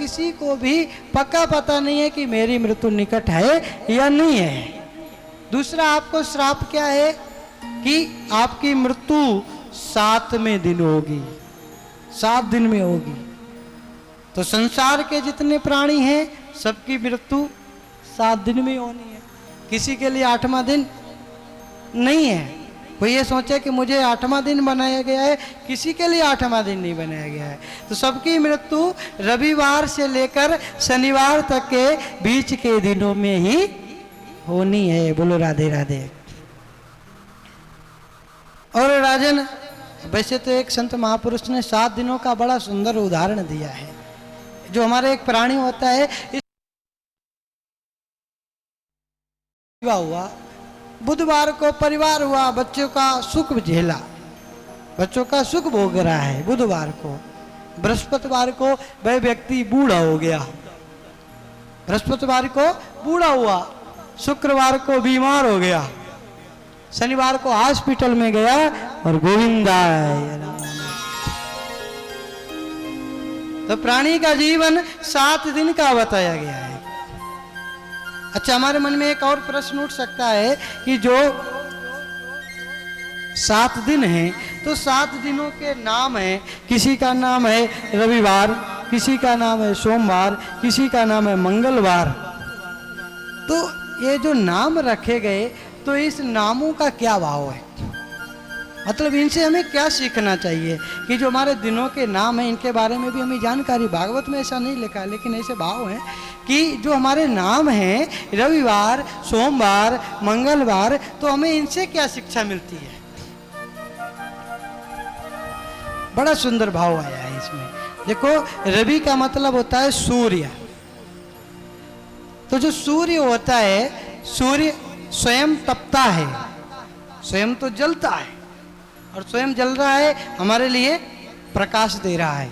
किसी को भी पक्का पता नहीं है कि मेरी मृत्यु निकट है या नहीं है। दूसरा आपको श्राप क्या है कि आपकी मृत्यु 7वें दिन होगी, 7 दिन में होगी। तो संसार के जितने प्राणी हैं सबकी मृत्यु 7 दिन में होनी है। किसी के लिए 8वां दिन नहीं है। कोई ये सोचे कि मुझे 8वां दिन बनाया गया है, किसी के लिए 8वां दिन नहीं बनाया गया है। तो सबकी मृत्यु रविवार से लेकर शनिवार तक के बीच के दिनों में ही होनी है। बोलो राधे राधे। और राजन, वैसे तो एक संत महापुरुष ने 7 दिनों का बड़ा सुंदर उदाहरण दिया है। जो हमारे एक प्राणी होता है, हुआ बुधवार को परिवार हुआ, बच्चों का सुख झेला, बच्चों का सुख भोग रहा है। बुधवार को, बृहस्पतिवार को वह व्यक्ति बूढ़ा हो गया, बृहस्पतिवार को बूढ़ा हुआ, शुक्रवार को बीमार हो गया, शनिवार को हॉस्पिटल में गया और गोविंदा। तो प्राणी का जीवन 7 दिन का बताया गया है। अच्छा, हमारे मन में एक और प्रश्न उठ सकता है कि जो 7 दिन हैं तो 7 दिनों के नाम हैं। किसी का नाम है रविवार, किसी का नाम है सोमवार, किसी का नाम है मंगलवार। तो ये जो नाम रखे गए, तो इस नामों का क्या भाव है, मतलब इनसे हमें क्या सीखना चाहिए कि जो हमारे दिनों के नाम हैं इनके बारे में भी हमें जानकारी। भागवत में ऐसा नहीं लिखा, लेकिन ऐसे भाव हैं कि जो हमारे नाम हैं रविवार, सोमवार, मंगलवार, तो हमें इनसे क्या शिक्षा मिलती है। बड़ा सुंदर भाव आया है इसमें। देखो, रवि का मतलब होता है सूर्य। तो जो सूर्य होता है, सूर्य स्वयं तपता है, स्वयं तो जलता है, और स्वयं जल रहा है, हमारे लिए प्रकाश दे रहा है।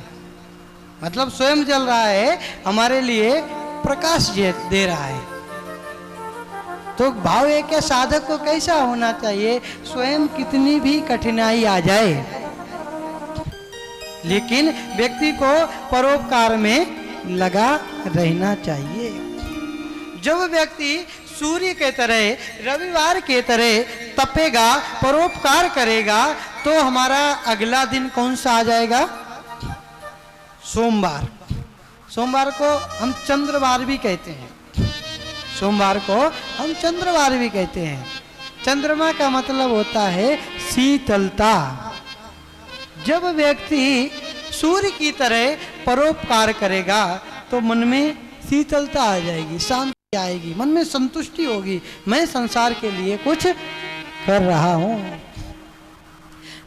मतलब स्वयं जल रहा है, हमारे लिए प्रकाश दे रहा है। तो भाव है क्या, साधक को कैसा होना चाहिए, स्वयं कितनी भी कठिनाई आ जाए, लेकिन व्यक्ति को परोपकार में लगा रहना चाहिए। जब व्यक्ति सूर्य के तरह, रविवार के तरह तपेगा, परोपकार करेगा, तो हमारा अगला दिन कौन सा आ जाएगा, सोमवार। सोमवार को हम चंद्रवार भी कहते हैं, सोमवार को हम चंद्रवार भी कहते हैं। चंद्रमा का मतलब होता है शीतलता। जब व्यक्ति सूर्य की तरह परोपकार करेगा तो मन में शीतलता आ जाएगी, शांति आएगी, मन में संतुष्टि होगी, मैं संसार के लिए कुछ कर रहा हूं।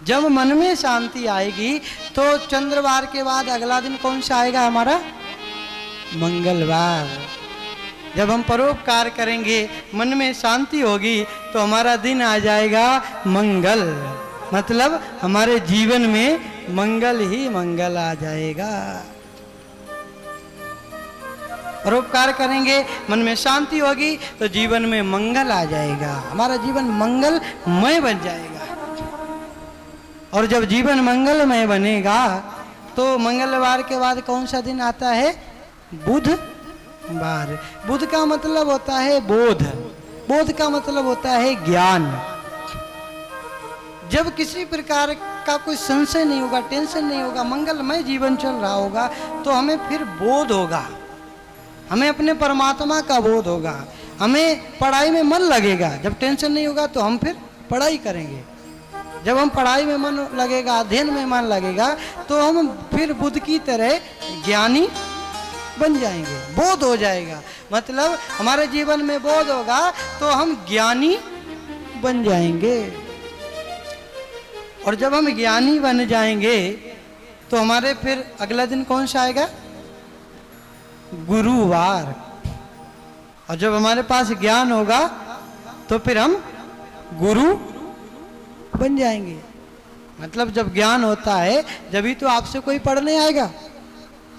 जब मन में शांति आएगी तो चंद्रवार के बाद अगला दिन कौन सा आएगा, हमारा मंगलवार। जब हम परोपकार करेंगे, मन में शांति होगी, तो हमारा दिन आ जाएगा मंगल। मतलब हमारे जीवन में मंगल ही मंगल आ जाएगा। परोपकार करेंगे, मन में शांति होगी, तो जीवन में मंगल आ जाएगा, हमारा जीवन मंगलमय बन जाएगा। और जब जीवन मंगलमय बनेगा तो मंगलवार के बाद कौन सा दिन आता है, बुधवार। बुध का मतलब होता है बोध, बोध का मतलब होता है ज्ञान। जब किसी प्रकार का कोई संशय नहीं होगा, टेंशन नहीं होगा, मंगलमय जीवन चल रहा होगा, तो हमें फिर बोध होगा, हमें अपने परमात्मा का बोध होगा, हमें पढ़ाई में मन लगेगा। जब टेंशन नहीं होगा तो हम फिर पढ़ाई करेंगे। जब हम पढ़ाई में मन लगेगा, अध्ययन में मन लगेगा, तो हम फिर बुद्ध की तरह ज्ञानी बन जाएंगे, बोध हो जाएगा। मतलब हमारे जीवन में बोध होगा तो हम ज्ञानी बन जाएंगे। और जब हम ज्ञानी बन जाएंगे तो हमारे फिर अगला दिन कौन सा आएगा, गुरुवार। और जब हमारे पास ज्ञान होगा तो फिर हम गुरु बन जाएंगे। मतलब जब ज्ञान होता है जब तो आपसे कोई पढ़ने आएगा।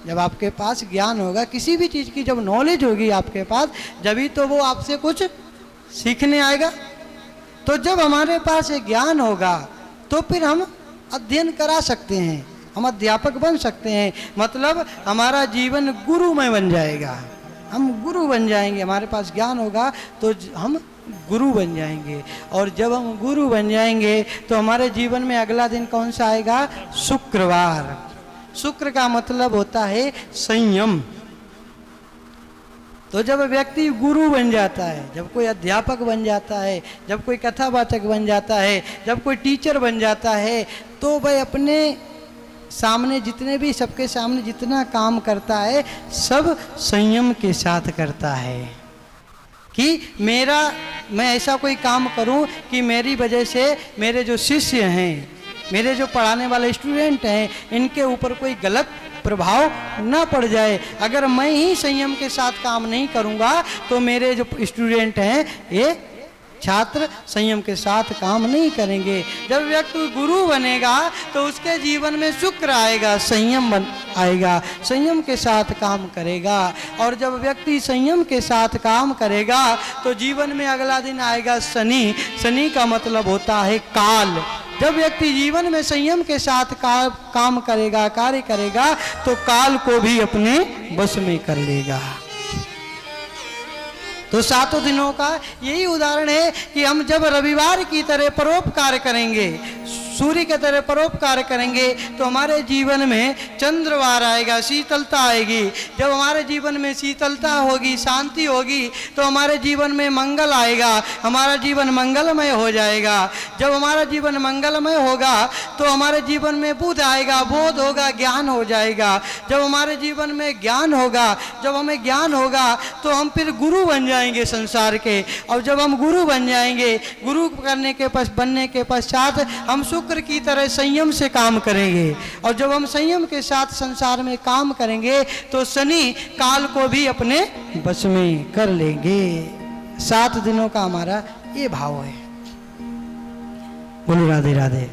जब आपके पास ज्ञान होगा, किसी भी चीज़ की जब नॉलेज होगी आपके पास, जब तो वो आपसे कुछ सीखने आएगा। तो जब हमारे पास ज्ञान होगा तो फिर हम अध्ययन करा सकते हैं, हम अध्यापक बन सकते हैं, मतलब हमारा जीवन गुरुमय बन जाएगा। हम गुरु बन जाएंगे, हमारे पास ज्ञान होगा तो हम गुरु बन जाएंगे। और जब हम गुरु बन जाएंगे तो हमारे जीवन में अगला दिन कौन सा आएगा? शुक्रवार। शुक्र का मतलब होता है संयम। तो जब व्यक्ति गुरु बन जाता है, जब कोई अध्यापक बन जाता है, जब कोई कथावाचक बन जाता है, जब कोई टीचर बन जाता है, तो वह अपने सामने जितने भी, सबके सामने जितना काम करता है सब संयम के साथ करता है कि मैं ऐसा कोई काम करूं कि मेरी वजह से मेरे जो शिष्य हैं, मेरे जो पढ़ाने वाले स्टूडेंट हैं, इनके ऊपर कोई गलत प्रभाव ना पड़ जाए। अगर मैं ही संयम के साथ काम नहीं करूंगा तो मेरे जो स्टूडेंट हैं, ये छात्र संयम के साथ काम नहीं करेंगे। जब व्यक्ति गुरु बनेगा तो उसके जीवन में शुक्र आएगा, संयम आएगा, संयम के साथ काम करेगा। और जब व्यक्ति संयम के साथ काम करेगा तो जीवन में अगला दिन आएगा शनि। शनि का मतलब होता है काल। जब व्यक्ति जीवन में संयम के साथ काम करेगा, कार्य करेगा, तो काल को भी अपने बस में कर लेगा। तो 7 दिनों का यही उदाहरण है कि हम जब रविवार की तरह परोपकार करेंगे, सूर्य की तरह परोपकार करेंगे, तो हमारे जीवन में चंद्रवार आएगा, शीतलता आएगी। जब हमारे जीवन में शीतलता होगी, शांति होगी, तो हमारे जीवन में मंगल आएगा, हमारा जीवन मंगलमय हो जाएगा। जब हमारा जीवन मंगलमय होगा तो हमारे जीवन में बुध आएगा, बोध होगा, ज्ञान हो जाएगा। जब हमारे जीवन में ज्ञान होगा, जब हमें ज्ञान होगा तो हम फिर गुरु बन जाएंगे संसार के। और जब हम गुरु बन जाएंगे, गुरु बनने के पश्चात हम शुक्र की तरह संयम से काम करेंगे। और जब हम संयम के साथ संसार में काम करेंगे तो शनि काल को भी अपने बस में कर लेंगे। 7 दिनों का हमारा ये भाव है। बोलो राधे राधे।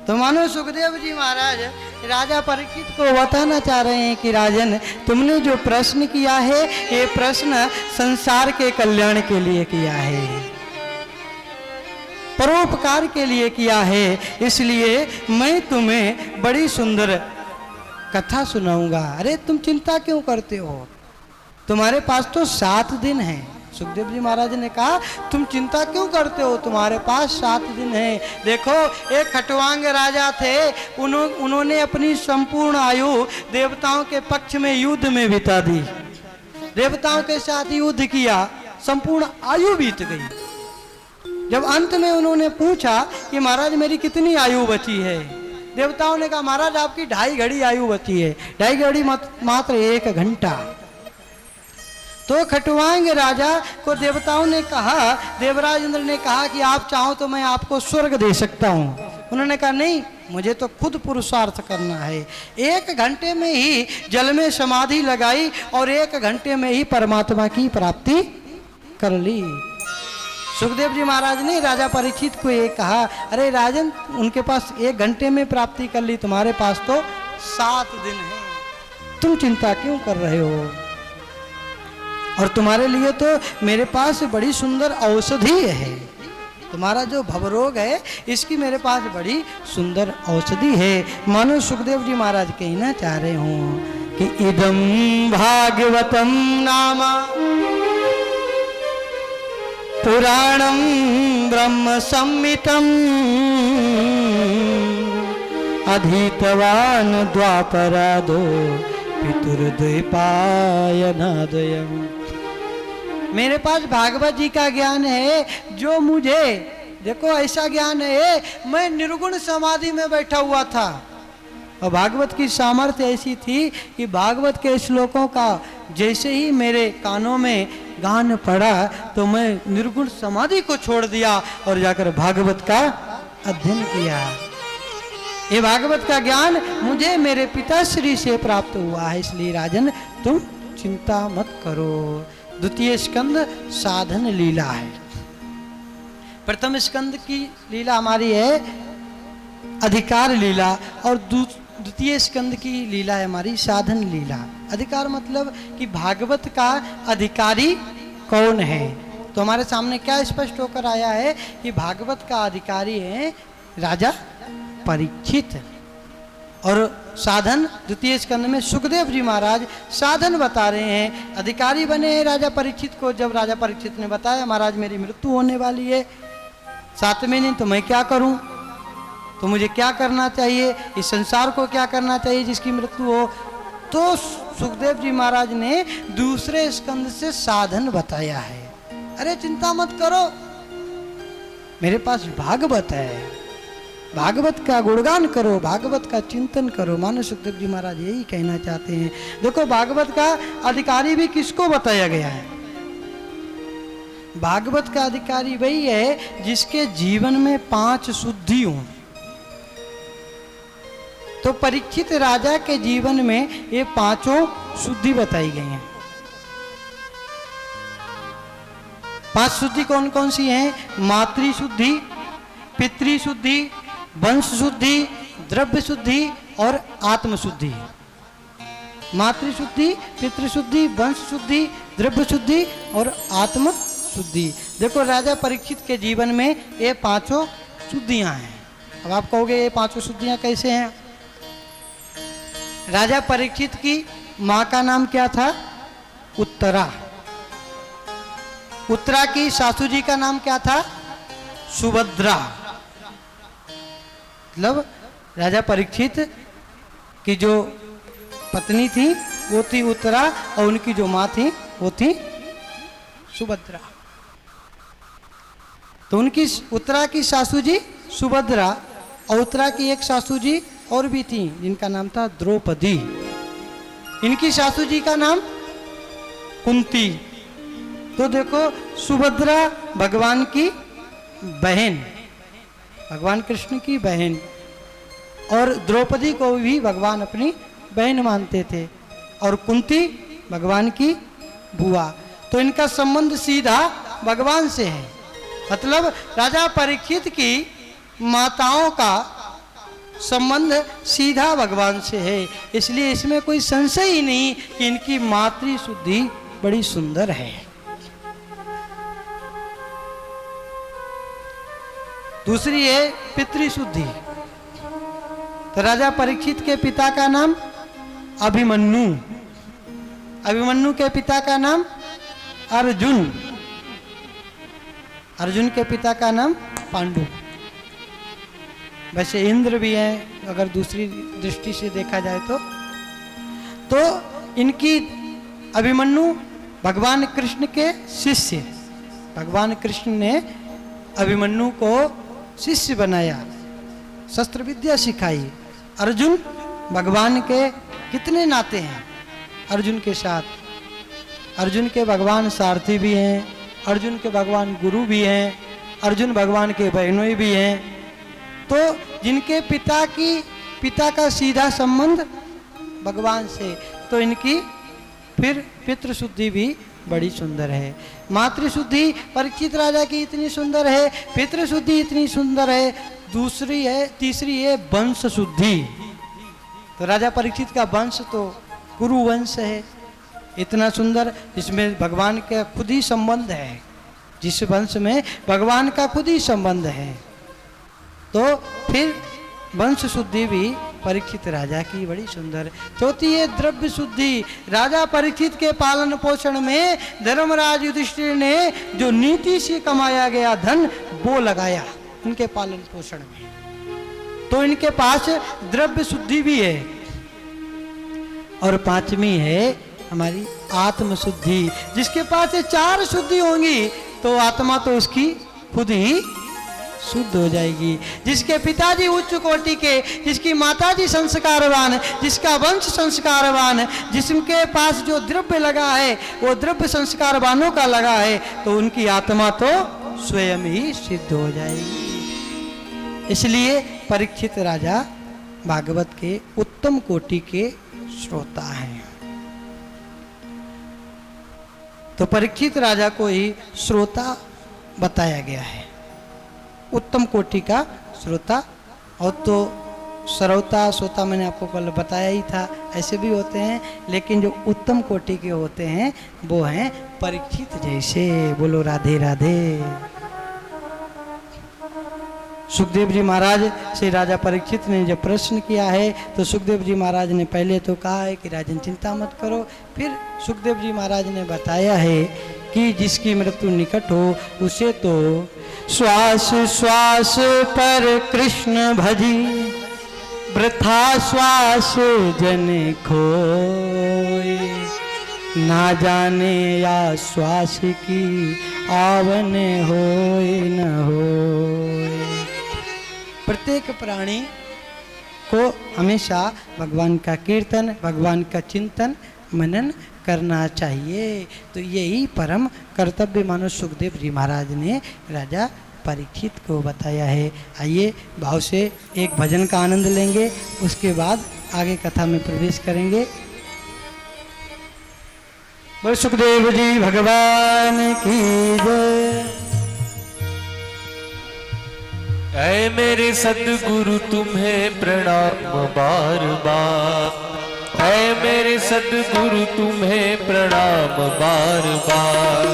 तो मानो सुखदेव जी महाराज राजा परीक्षित को बताना चाह रहे हैं कि राजन, तुमने जो प्रश्न किया है ये प्रश्न संसार के कल्याण के लिए किया है, परोपकार के लिए किया है। इसलिए मैं तुम्हें बड़ी सुंदर कथा सुनाऊंगा। अरे तुम चिंता क्यों करते हो? तुम्हारे पास तो 7 दिन हैं। सुखदेव जी महाराज ने कहा तुम चिंता क्यों करते हो, तुम्हारे पास 7 दिन हैं। देखो, एक खटवांग राजा थे, उन्होंने अपनी संपूर्ण आयु देवताओं के पक्ष में युद्ध में बिता दी। देवताओं के साथ युद्ध किया, संपूर्ण आयु बीत गई। जब अंत में उन्होंने पूछा कि महाराज मेरी कितनी आयु बची है, देवताओं ने कहा महाराज आपकी 2.5 घड़ी आयु बची है, 2.5 घड़ी मात्र 1 घंटा। तो खटवांग राजा को देवताओं ने कहा, देवराज इंद्र ने कहा कि आप चाहो तो मैं आपको स्वर्ग दे सकता हूँ। उन्होंने कहा नहीं, मुझे तो खुद पुरुषार्थ करना है। 1 घंटे में ही जल में समाधि लगाई और 1 घंटे में ही परमात्मा की प्राप्ति कर ली। सुखदेव जी महाराज ने राजा परीक्षित को ये कहा, अरे राजन, उनके पास 1 घंटे में प्राप्ति कर ली, तुम्हारे पास तो 7 दिन है, तुम चिंता क्यों कर रहे हो? और तुम्हारे लिए तो मेरे पास बड़ी सुंदर औषधि है। तुम्हारा जो भवरोग है इसकी मेरे पास बड़ी सुंदर औषधि है। मानो सुखदेव जी महाराज कहना चाह रहे हो कि इदम भागवतम नाम पुराणम ब्रह्म संहितम अधीतवान द्वापरादो पितुर्द्वैपायनादयम्। मेरे पास भागवत जी का ज्ञान है, जो मुझे, देखो ऐसा ज्ञान है, मैं निर्गुण समाधि में बैठा हुआ था और भागवत की सामर्थ्य ऐसी थी कि भागवत के श्लोकों का जैसे ही मेरे कानों में गान पड़ा तो मैं निर्गुण समाधि को छोड़ दिया और जाकर भागवत का अध्ययन किया। ये भागवत का ज्ञान मुझे मेरे पिताश्री से प्राप्त हुआ है। इसलिए राजन तुम चिंता मत करो। 2 स्कंद साधन लीला है। प्रथम स्कंद की लीला हमारी है अधिकार लीला और 2 स्कंद की लीला है हमारी साधन लीला। अधिकार मतलब कि भागवत का अधिकारी कौन है। तो हमारे सामने क्या स्पष्ट होकर आया है कि भागवत का अधिकारी है राजा परीक्षित। और साधन द्वितीय स्कंद में सुखदेव जी महाराज साधन बता रहे हैं। अधिकारी बने हैं राजा परीक्षित को। जब राजा परीक्षित ने बताया महाराज मेरी मृत्यु होने वाली है 7वें दिन, तो मैं क्या करूं, तो मुझे क्या करना चाहिए, इस संसार को क्या करना चाहिए जिसकी मृत्यु हो। तो सुखदेव जी महाराज ने दूसरे स्कंद से साधन बताया है। अरे चिंता मत करो, मेरे पास भागवत है, भागवत का गुणगान करो, भागवत का चिंतन करो। मानो सुखदेव जी महाराज यही कहना चाहते हैं। देखो भागवत का अधिकारी भी किसको बताया गया है। भागवत का अधिकारी वही है जिसके जीवन में 5 शुद्धि हो। तो परीक्षित राजा के जीवन में ये 5 शुद्धि बताई गई हैं। 5 शुद्धि कौन कौन सी हैं? मातृ शुद्धि, पितृ शुद्धि, वंश शुद्धि, द्रव्य शुद्धि और आत्म शुद्धि। मातृ शुद्धि, पितृ शुद्धि, वंश शुद्धि, द्रव्य शुद्धि और आत्म शुद्धि। देखो राजा परीक्षित के जीवन में ये 5 शुद्धियां हैं। अब आप कहोगे ये 5 शुद्धियां कैसे हैं? राजा परीक्षित की मां का नाम क्या था? उत्तरा। उत्तरा की सासू जी का नाम क्या था? सुभद्रा। मतलब राजा परीक्षित की जो पत्नी थी वो थी उत्तरा और उनकी जो मां थी वो थी सुभद्रा। तो उनकी उत्तरा की सासू जी सुभद्रा और उत्तरा की एक सासू जी और भी थी जिनका नाम था द्रौपदी। इनकी सासू जी का नाम कुंती। तो देखो सुभद्रा भगवान की बहन, भगवान कृष्ण की बहन, और द्रौपदी को भी भगवान अपनी बहन मानते थे, और कुंती भगवान की बुआ। तो इनका संबंध सीधा भगवान से है। मतलब राजा परीक्षित की माताओं का संबंध सीधा भगवान से है। इसलिए इसमें कोई संशय ही नहीं कि इनकी मातृ शुद्धि बड़ी सुंदर है। दूसरी है पितृ शुद्धि। तो राजा परीक्षित के पिता का नाम अभिमन्यु, अभिमन्यु के पिता का नाम अर्जुन, अर्जुन के पिता का नाम पांडु। वैसे इंद्र भी हैं अगर दूसरी दृष्टि से देखा जाए तो इनकी अभिमन्यु भगवान कृष्ण के शिष्य, भगवान कृष्ण ने अभिमन्यु को शिष्य बनाया, शस्त्र विद्या सिखाई। अर्जुन भगवान के कितने नाते हैं अर्जुन के साथ? अर्जुन के भगवान सारथी भी हैं, अर्जुन के भगवान गुरु भी हैं, अर्जुन भगवान के बहनोई भी हैं। तो जिनके पिता का सीधा संबंध भगवान से, तो इनकी फिर पितृ शुद्धि भी बड़ी सुंदर है। मातृ शुद्धि परीक्षित राजा की इतनी सुंदर है, पितृ शुद्धि इतनी सुंदर है। तीसरी है वंश शुद्धि। तो राजा परीक्षित का वंश तो कुरु वंश है, इतना सुंदर, जिसमें भगवान का खुद ही संबंध है, जिस वंश में भगवान का खुद ही संबंध है। तो फिर वंश शुद्धि भी परीक्षित राजा की बड़ी सुंदर। चौथी है द्रव्य शुद्धि। राजा परीक्षित के पालन पोषण में धर्मराज युधिष्ठिर ने जो नीति से कमाया गया धन वो लगाया इनके पालन पोषण में, तो इनके पास द्रव्य शुद्धि भी है। और 5वीं है हमारी आत्म शुद्धि। जिसके पास 4 शुद्धि होंगी तो आत्मा तो उसकी खुद ही शुद्ध हो जाएगी। जिसके पिताजी उच्च कोटि के, जिसकी माताजी संस्कारवान, जिसका वंश संस्कारवान, जिसके पास जो द्रव्य लगा है वो द्रव्य संस्कारवानों का लगा है, तो उनकी आत्मा तो स्वयं ही सिद्ध हो जाएगी। इसलिए परीक्षित राजा भागवत के उत्तम कोटि के श्रोता हैं। तो परीक्षित राजा को ही श्रोता बताया गया है, उत्तम कोटि का श्रोता। और तो श्रोता श्रोता मैंने आपको कल बताया ही था, ऐसे भी होते हैं, लेकिन जो उत्तम कोटि के होते हैं वो हैं परीक्षित जैसे। बोलो राधे राधे। सुखदेव जी महाराज से राजा परीक्षित ने जब प्रश्न किया है तो सुखदेव जी महाराज ने पहले तो कहा है कि राजन चिंता मत करो, फिर सुखदेव जी महाराज ने बताया है कि जिसकी मृत्यु निकट हो उसे तो श्वास श्वास पर कृष्ण भजी वृथा श्वास जन खोए, ना जाने या श्वास की आवन होए न होए। प्रत्येक प्राणी को हमेशा भगवान का कीर्तन, भगवान का चिंतन मनन करना चाहिए। तो यही परम कर्तव्य मानो सुखदेव जी महाराज ने राजा परीक्षित को बताया है। आइए भाव से एक भजन का आनंद लेंगे, उसके बाद आगे कथा में प्रवेश करेंगे। बोल सुखदेव जी भगवान की जय। ऐ मेरे सद्गुरु तुम्हें प्रणाम बार बार, ऐ मेरे सद्गुरु तुम्हें प्रणाम बार बार।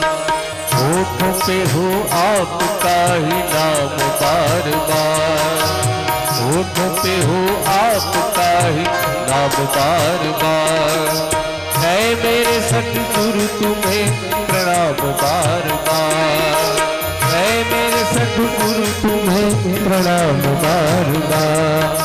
होठों पे हो आपका ही नाम बार बार, होठों पे हो आपका ही नाम बार बार। ऐ मेरे सद्गुरु तुम्हें प्रणाम बार बार, ऐ मेरे सद्गुरु तुम्हें प्रणाम बार बार।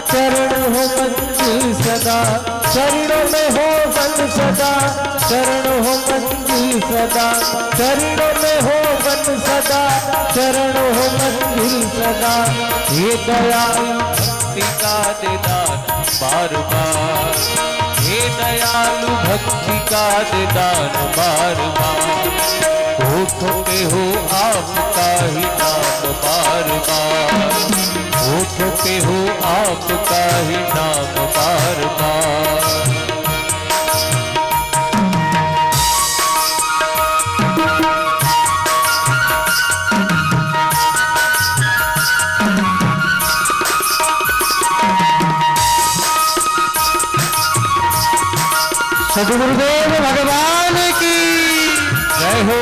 चरण हो मंजिल सदा, चरणों में हो बन सदा, चरण हो मंजिल सदा, चरणों में हो बन सदा, चरण हो मंजिल सदा। हे दयालु भक्ति का निदान बार बार, हे दयालु भक्ति का निदान बार बार। होठों पे हो आपका ही नाम बार बार, होठों पे हो आपका ही नाम बार बार। सद्गुरुदेव भगवान की जय हो।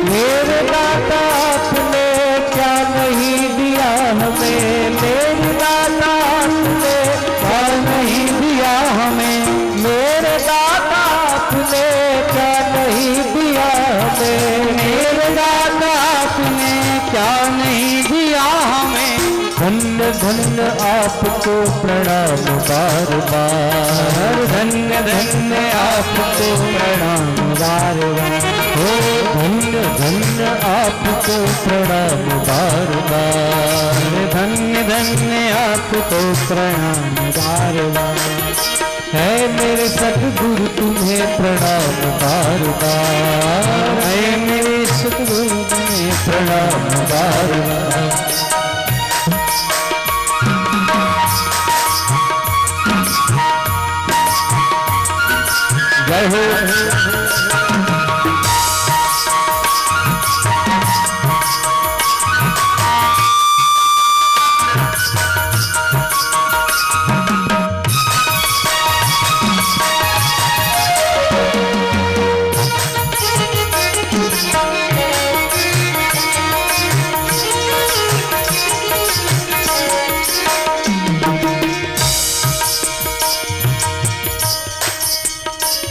मेरे दाता आपने क्या नहीं दिया हमें, मेरे दाता आपने क्या नहीं दिया हमें, मेरे दाता आपने क्या नहीं दिया हमें, मेरे दाता आपने क्या नहीं दिया हमें। धन्य धन्य आपको प्रणाम बार बार, धन्य धन्य आपको प्रणाम बार बार, हो धन्य धन्य आपको प्रणाम बार बार, धन्य धन्य आपको प्रणाम बार बार। है मेरे सद्गुरु तुम्हें प्रणाम बार बार, है मेरे सद्गुरु तुम्हें प्रणाम बार बार। जय हो।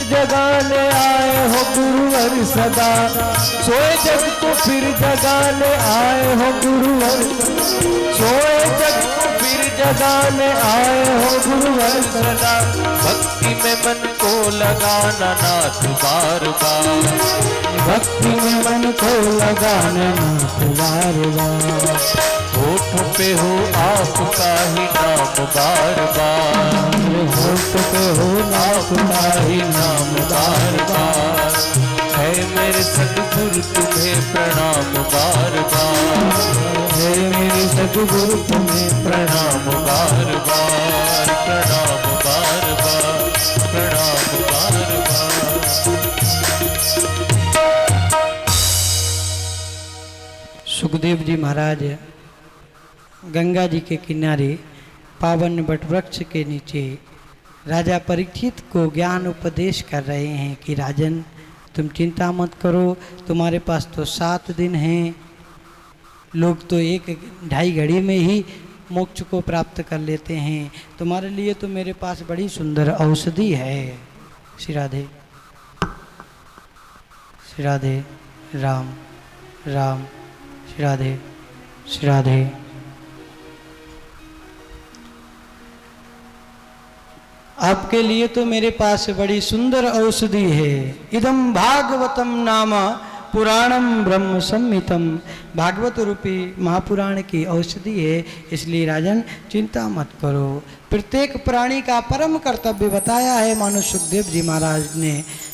जगाने आए हो गुरुवर सदा, सोए जग को फिर जगाने आए हो गुरुवर, सोए जग को फिर जगाने आए हो गुरुवर सदा। भक्ति में मन को लगाना नाथ बार बार, भक्ति में मन को लगाना नाथ बार बार। होठ पे हो आपका ही नाम बार बार, होठ पे हो आपका ही नाम बार बार। है मेरे सतगुरु तुम्हें प्रणाम बार बार, हे मेरे सतगुरु तुम्हें प्रणाम बार बार, प्रणाम बार बार, प्रणाम बार बार। सुखदेव जी महाराज गंगा जी के किनारे पावन वटवृक्ष के नीचे राजा परीक्षित को ज्ञान उपदेश कर रहे हैं कि राजन तुम चिंता मत करो, तुम्हारे पास तो 7 दिन हैं। लोग तो 1-2.5 घड़ी में ही मोक्ष को प्राप्त कर लेते हैं, तुम्हारे लिए तो मेरे पास बड़ी सुंदर औषधि है। श्री राधे श्री राधे, राम राम, श्री राधे श्री राधे। आपके लिए तो मेरे पास बड़ी सुंदर औषधि है। इदम भागवतम नाम पुराणम ब्रह्म संहितम, भागवत रूपी महापुराण की औषधि है, इसलिए राजन चिंता मत करो। प्रत्येक प्राणी का परम कर्तव्य बताया है मानो सुखदेव जी महाराज ने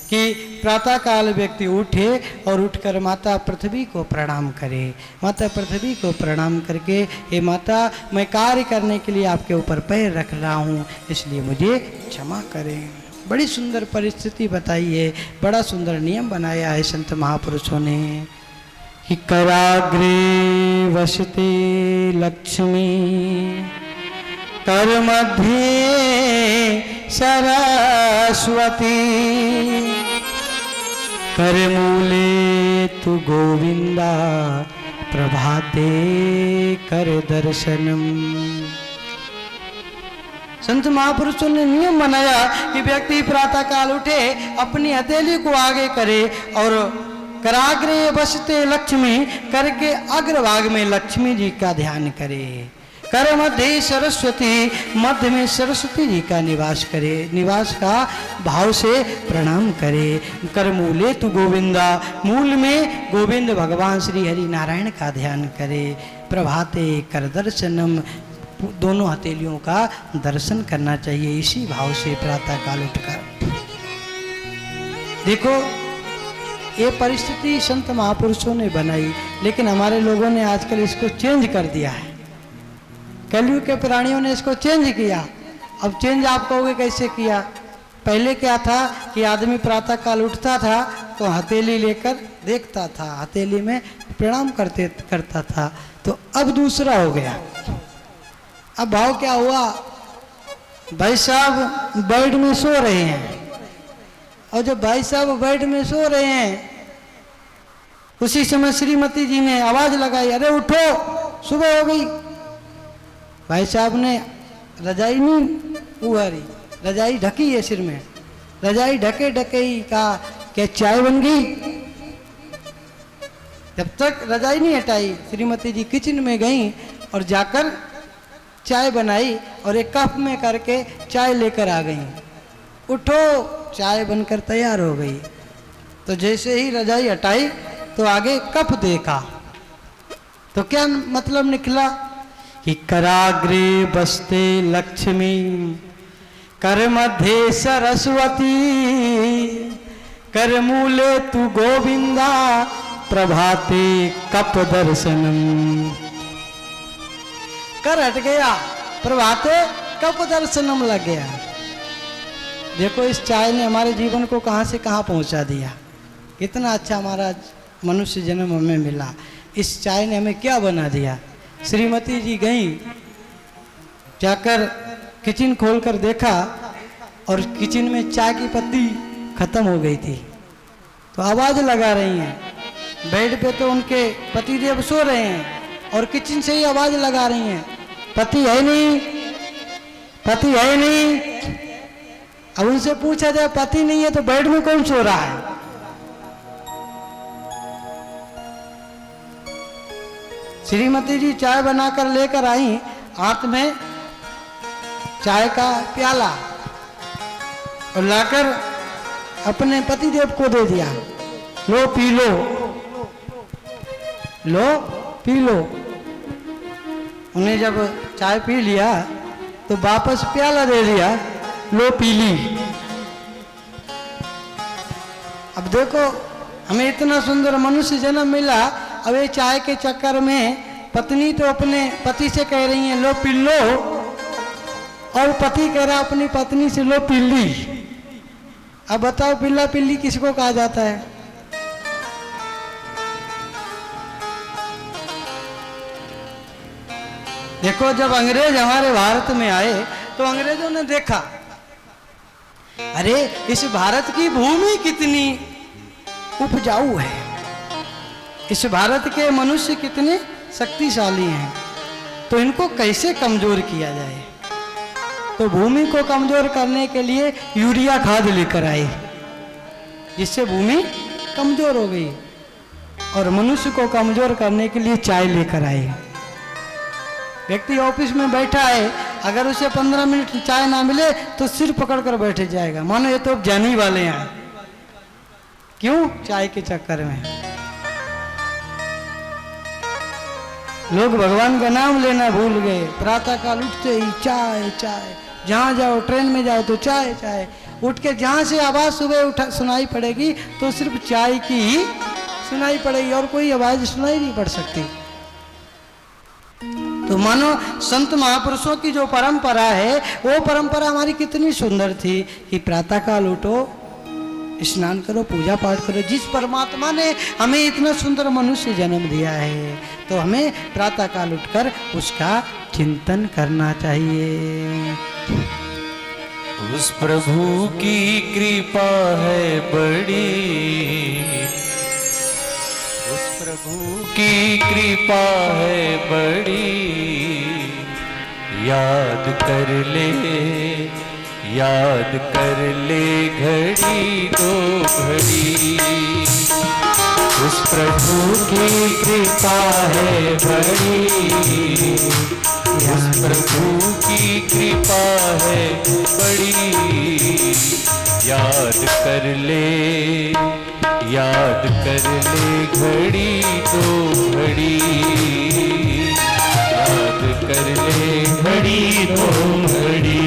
कि प्रातःकाल व्यक्ति उठे और उठकर माता पृथ्वी को प्रणाम करे। माता पृथ्वी को प्रणाम करके, हे माता मैं कार्य करने के लिए आपके ऊपर पैर रख रहा हूँ, इसलिए मुझे क्षमा करें। बड़ी सुंदर परिस्थिति बताई है, बड़ा सुंदर नियम बनाया है संत महापुरुषों ने कि कराग्रे वसते लक्ष्मी कर मध्ये सरस्वती कर मूले तु गोविंदा प्रभाते कर दर्शनम। संत महापुरुषों ने नियम बनाया कि व्यक्ति प्रातः काल उठे, अपनी हथेली को आगे करे और कराग्रे बसते लक्ष्मी करके अग्रभाग में लक्ष्मी जी का ध्यान करे। कर मध्य सरस्वती, मध्य में सरस्वती जी का निवास करे, निवास का भाव से प्रणाम करे। कर मूले तु गोविंदा, मूल में गोविंद भगवान श्री हरि नारायण का ध्यान करे। प्रभाते कर दर्शनम, दोनों हथेलियों का दर्शन करना चाहिए इसी भाव से प्रातः काल उठकर। देखो ये परिस्थिति संत महापुरुषों ने बनाई, लेकिन हमारे लोगों ने आजकल इसको चेंज कर दिया है। कलयुग के प्राणियों ने इसको चेंज किया। अब चेंज आप कहोगे कैसे किया? पहले क्या था कि आदमी प्रातः काल उठता था तो हथेली लेकर देखता था, हथेली में प्रणाम करता था। तो अब दूसरा हो गया। अब भाव क्या हुआ, भाई साहब बेड में सो रहे हैं, और जब भाई साहब बेड में सो रहे हैं उसी समय श्रीमती जी ने आवाज लगाई, अरे उठो सुबह हो गई। भाई साहब ने रजाई नहीं उहारी, रजाई ढकी है सिर में, रजाई ढके ढके ही कहा क्या चाय बन गई। जब तक रजाई नहीं हटाई श्रीमती जी किचन में गई और जाकर चाय बनाई और एक कप में करके चाय लेकर आ गई। उठो, चाय बनकर तैयार हो गई। तो जैसे ही रजाई हटाई तो आगे कप देखा तो क्या मतलब निकला कि कराग्रे बसते लक्ष्मी कर मध्य सरस्वती कर मूले तु गोविंदा प्रभाते कप दर्शनम। कर हट गया, प्रभाते कप दर्शनम लग गया। देखो इस चाय ने हमारे जीवन को कहाँ से कहाँ पहुँचा दिया। कितना अच्छा हमारा मनुष्य जन्म हमें मिला। इस चाय ने हमें क्या बना दिया। श्रीमती जी गई, जाकर किचन खोलकर देखा और किचन में चाय की पत्ती खत्म हो गई थी। तो आवाज लगा रही हैं। बेड पे तो उनके पतिदेव सो रहे हैं और किचन से ही आवाज लगा रही हैं, पति है नहीं, पति है नहीं। अब उनसे पूछा जाए पति नहीं है तो बेड में कौन सो रहा है। श्रीमती जी चाय बनाकर लेकर आई, हाथ में चाय का प्याला और लाकर अपने पतिदेव को दे दिया, लो पी लो, लो पी लो। उन्हें जब चाय पी लिया तो वापस प्याला दे दिया, लो पी ली। अब देखो हमें इतना सुंदर मनुष्य जन्म मिला, अब ये चाय के चक्कर में पत्नी तो अपने पति से कह रही है लो पी लो, और पति कह रहा अपनी पत्नी से लो पी ली। अब बताओ पिल्ला पिल्ली किसको कहा जाता है? देखो जब अंग्रेज हमारे भारत में आए तो अंग्रेजों ने देखा, अरे इस भारत की भूमि कितनी उपजाऊ है, इस भारत के मनुष्य कितने शक्तिशाली हैं, तो इनको कैसे कमजोर किया जाए। तो भूमि को कमजोर करने के लिए यूरिया खाद लेकर आए, जिससे भूमि कमजोर हो गई। और मनुष्य को कमजोर करने के लिए चाय लेकर आए। व्यक्ति ऑफिस में बैठा है, अगर उसे 15 मिनट चाय ना मिले तो सिर पकड़कर बैठ जाएगा, मानो ये तो जाने ही वाले हैं। क्यों? चाय के चक्कर में। लोग भगवान का नाम लेना भूल गए, प्रातः काल उठते ही चाय चाय, जहां जाओ ट्रेन में जाओ तो चाय चाय, उठ के जहां से आवाज सुबह सुनाई पड़ेगी तो सिर्फ चाय की ही सुनाई पड़ेगी, और कोई आवाज सुनाई नहीं पड़ सकती। तो मानो संत महापुरुषों की जो परंपरा है वो परंपरा हमारी कितनी सुंदर थी कि प्रातः काल उठो, स्नान करो, पूजा पाठ करो। जिस परमात्मा ने हमें इतना सुंदर मनुष्य जन्म दिया है तो हमें प्रातः काल उठकर उसका चिंतन करना चाहिए। उस प्रभु की कृपा है बड़ी, उस प्रभु की कृपा है बड़ी, याद कर ले, याद कर ले घड़ी दो घड़ी। उस प्रभु की कृपा है बड़ी, उस प्रभु की कृपा है बड़ी, याद कर ले, याद कर ले घड़ी दो घड़ी, याद कर ले घड़ी दो घड़ी।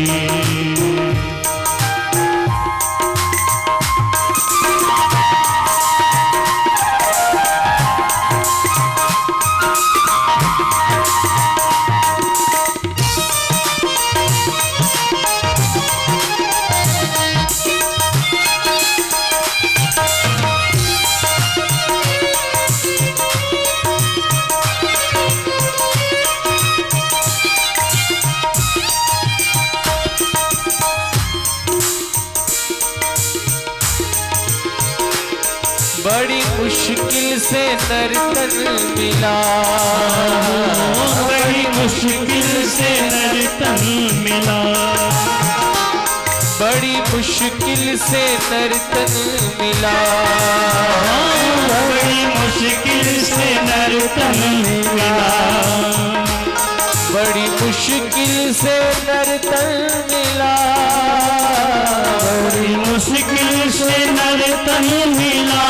बड़ी मुश्किल से नर्तन मिला, बड़ी मुश्किल से नर्तन मिला, बड़ी मुश्किल से नर्तन मिला, बड़ी मुश्किल से नर्तन मिला, बड़ी मुश्किल से नर्तन मिला, बड़ी मुश्किल से नर्तन मिला,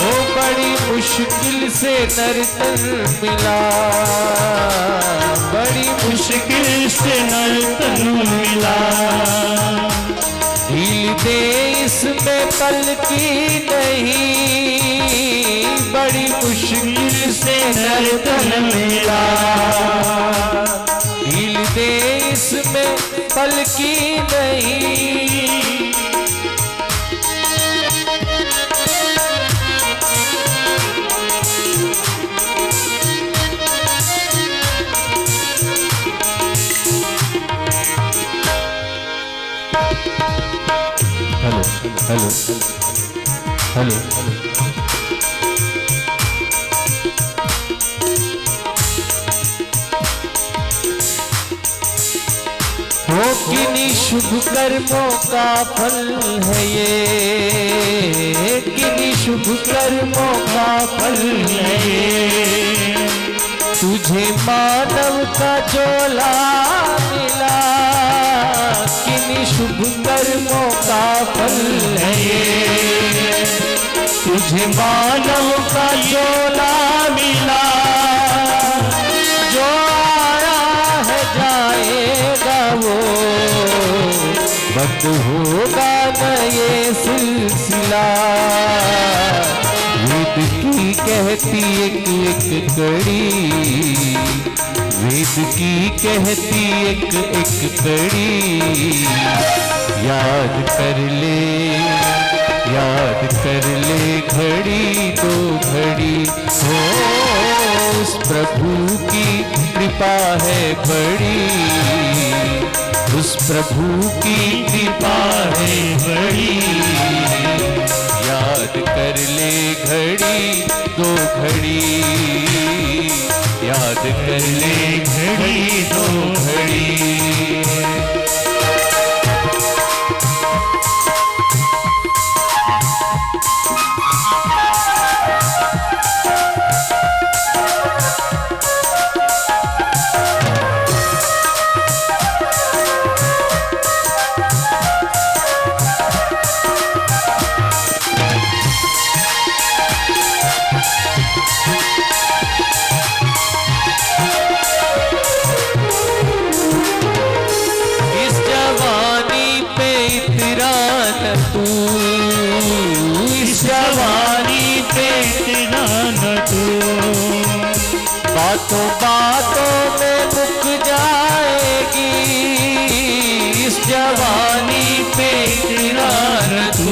ओ बड़ी मुश्किल से नर्तन मिला, बड़ी मुश्किल से नर्तन मिला। ढील दे इसमें पल की नहीं, बड़ी मुश्किल से नर्तन मिला, ढील दे इसमें पल की नहीं, हेलो हेलो हेलो हो किन्हीं शुभ कर्मों का फल है ये, किन्हीं शुभ कर्मों का फल है ये, तुझे मानव का झोला मिला, फल है ये, तुझे मानव का चोला मिला, जो आया है जाएगा वो, बंद होगा न ये सिलसिला। वेद की कहती एक एक कड़ी, वेद की कहती एक एक कड़ी, याद कर ले, याद कर ले घड़ी दो घड़ी, हो उस प्रभु की कृपा है बड़ी, उस प्रभु की कृपा है बड़ी, याद कर ले घड़ी दो घड़ी, याद कर ले घड़ी दो घड़ी। बातों बातों में मुक जाएगी, इस जवानी पे तेरा तू,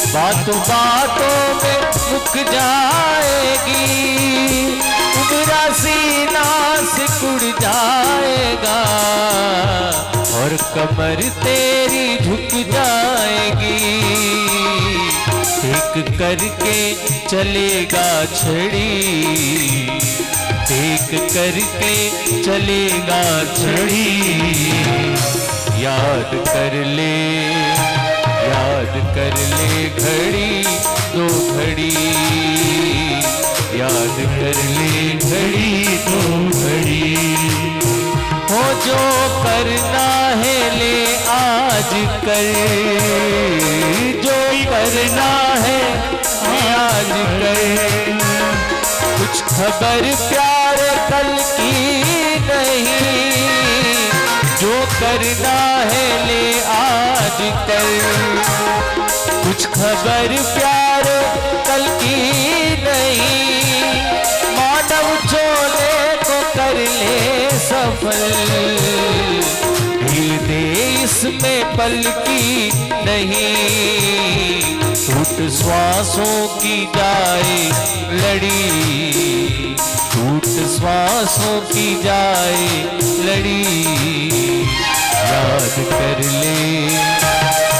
बातों बातों में मुक जाएगी, उमरा सीना सिकुड़ जाएगा, और कमर तेरी झुक जाएगी, एक करके चलेगा छड़ी, एक करके चलेगा छड़ी, याद कर ले, याद कर ले घड़ी दो घड़ी, याद कर ले घड़ी दो घड़ी, हो जो करना है ले आज कर, जो करना है आज कर, कुछ खबर प्यारे कल की नहीं, जो करना है ले आज कर, कुछ खबर प्यारे कल की नहीं, मानव चोले को कर ले सफल, दिल दे इसमें पल की नहीं, टूट श्वासों की जाए लड़ी, टूट श्वासों की जाए लड़ी, याद कर ले,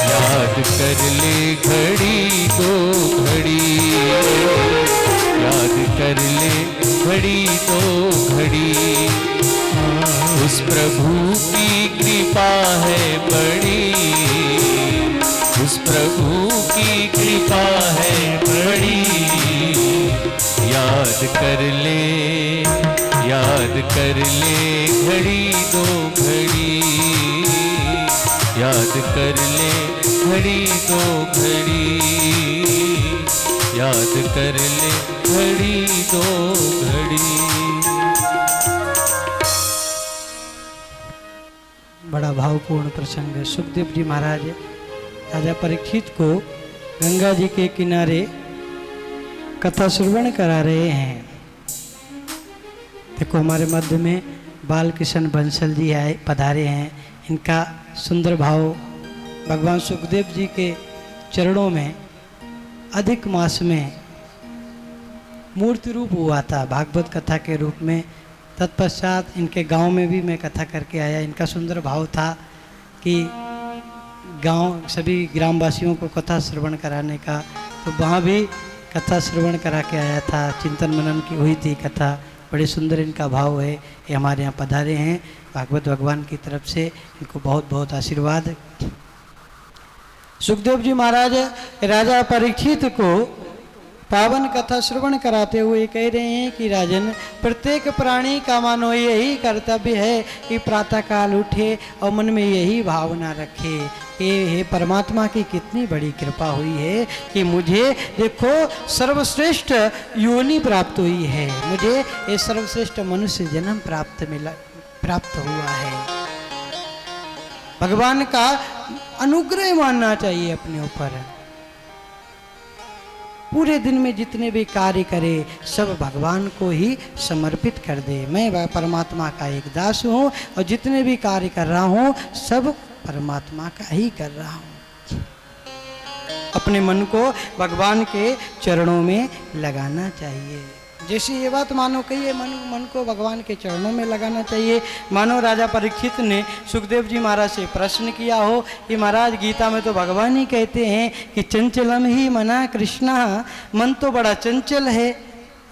याद कर ले घड़ी दो घड़ी, याद कर ले घड़ी दो घड़ी, उस प्रभु की कृपा है बड़ी, उस प्रभु की कृपा है बड़ी, याद कर ले, याद कर ले घड़ी दो घड़ी, याद कर ले घड़ी दो घड़ी, याद कर ले घड़ी दो घड़ी। बड़ा भावपूर्ण प्रसंग। सुखदेव जी महाराज राजा परीक्षित को गंगा जी के किनारे कथा श्रवण करा रहे हैं। देखो हमारे मध्य में बालकृष्ण बंसल जी आए पधारे हैं। इनका सुंदर भाव भगवान सुखदेव जी के चरणों में अधिक मास में मूर्ति रूप हुआ था, भागवत कथा के रूप में। तत्पश्चात इनके गांव में भी मैं कथा करके आया। इनका सुंदर भाव था कि गांव सभी ग्रामवासियों को कथा श्रवण कराने का, तो वहाँ भी कथा श्रवण करा के आया था। चिंतन मनन की हुई थी कथा। बड़े सुंदर इनका भाव है। ये हमारे यहाँ पधारे हैं भागवत भगवान की तरफ से, इनको बहुत बहुत आशीर्वाद। सुखदेव जी महाराज राजा परीक्षित को पावन कथा श्रवण कराते हुए कह रहे हैं कि राजन, प्रत्येक प्राणी का मानो यही कर्तव्य है कि प्रातःकाल उठे और मन में यही भावना रखे हे परमात्मा की कितनी बड़ी कृपा हुई है कि मुझे देखो सर्वश्रेष्ठ योनि प्राप्त हुई है, मुझे ये सर्वश्रेष्ठ मनुष्य जन्म प्राप्त हुआ है। भगवान का अनुग्रह मानना चाहिए अपने ऊपर। पूरे दिन में जितने भी कार्य करे सब भगवान को ही समर्पित कर दे। मैं परमात्मा का एक दास हूँ और जितने भी कार्य कर रहा हूँ सब परमात्मा का ही कर रहा हूँ। अपने मन को भगवान के चरणों में लगाना चाहिए। जैसे ये बात मानो कही है, मन को भगवान के चरणों में लगाना चाहिए। मानो राजा परीक्षित ने सुखदेव जी महाराज से प्रश्न किया हो कि महाराज गीता में तो भगवान ही कहते हैं कि चंचलम ही मना कृष्णा, मन तो बड़ा चंचल है,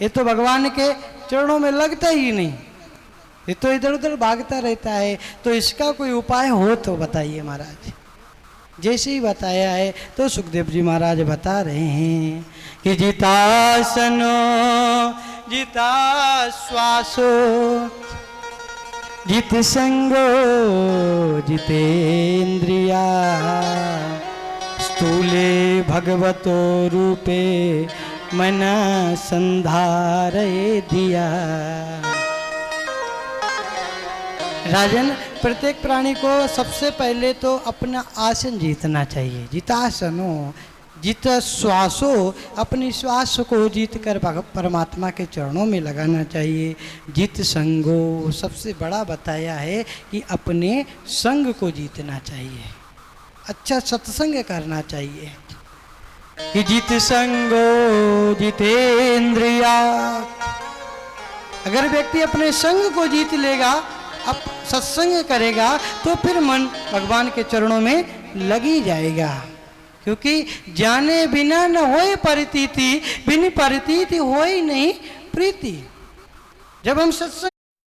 ये तो भगवान के चरणों में लगता ही नहीं, ये तो इधर उधर भागता रहता है, तो इसका कोई उपाय हो तो बताइए महाराज। जैसे ही बताया है तो सुखदेव जी महाराज बता रहे हैं कि जितासनो जिता श्वासो जित संगो जितेन्द्रिया स्थूले भगवतो रूपे मना संधारे दिया। राजन, प्रत्येक प्राणी को सबसे पहले तो अपना आसन जीतना चाहिए। जितासनो जित श्वासो, अपनी श्वास को जीत कर परमात्मा के चरणों में लगाना चाहिए। जित संगो, सबसे बड़ा बताया है कि अपने संग को जीतना चाहिए, अच्छा सत्संग करना चाहिए। कि जित संगो जितेन्द्रिया, अगर व्यक्ति अपने संग को जीत लेगा, अब सत्संग करेगा तो फिर मन भगवान के चरणों में लगी जाएगा। क्योंकि जाने बिना न होए परितीति, बिन परितीति होई नहीं प्रीति। जब हम सत्संग